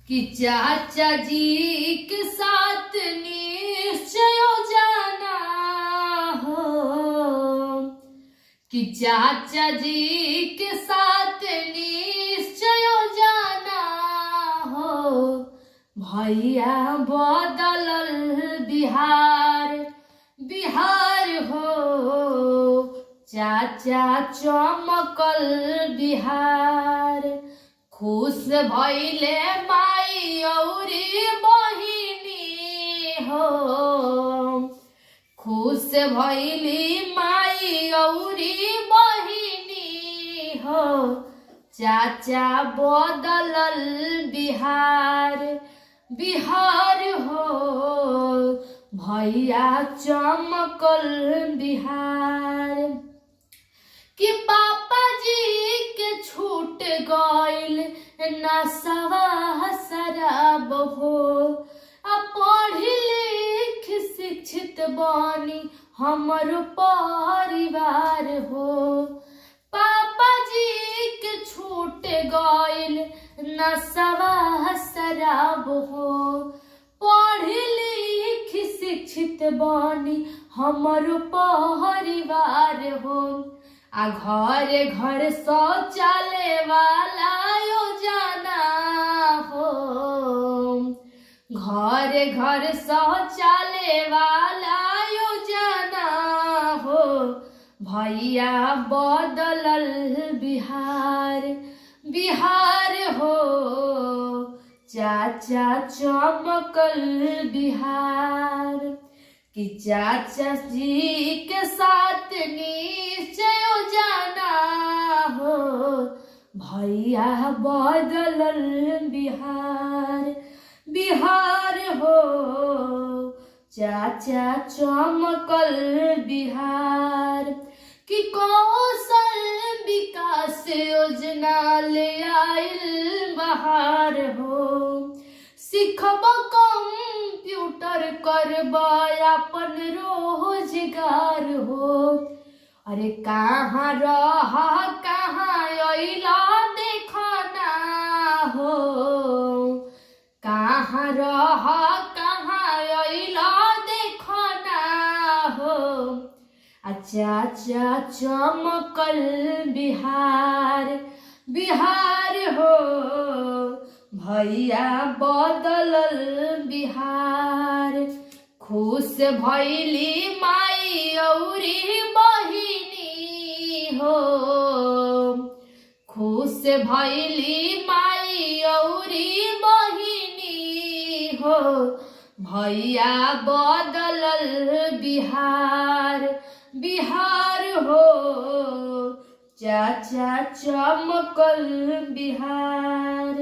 कि चाचा जी के साथ निश्चय जाना हो, कि चाचा जी के साथ निश्चय जाना हो। भैया बदलल बिहार बिहार हो, चाचा चमकल बिहार। खुश भइले माई औरी बहिनी हो, खुश भइली माई औरी बहिनी हो। चाचा बदलल बिहार बिहार हो, भैया चमकल बिहार। कि पापा जी के छूट गइल नशवा शराब हो, अब पढ़ी लिख शिक्षित बनी हमर परिवार हो। पापा जी के छूट गइल नशवा शराब हो, पढ़ी लिख शिक्षित बनी हमर परिवार हो। आ घर घर शौचालय वाला योजना हो, घर घर शौचालय वाला योजना हो। भैया बदलल बिहार बिहार हो, चाचा चमकल बिहार। कि चाचा जी के साथ निश्चय जाना हो, भैया बदलल बिहार बिहार हो, चाचा चमकल बिहार। कि कौशल विकास योजना ले आइल बहार हो, सिखब कंप्यूटर करब अपन रोजगार हो। अरे कहाँ रह कहाँ अइला देखना हो, कहाँ रह कहाँ अइला देखना हो। चाचा चमकल बिहार बिहार हो, भैया बदलल बिहार। खुश भइली माई औरी बहिनी हो, खुश भइली माई औरी बहिनी हो। भैया बदलल बिहार बिहार हो, चाचा चमकल बिहार।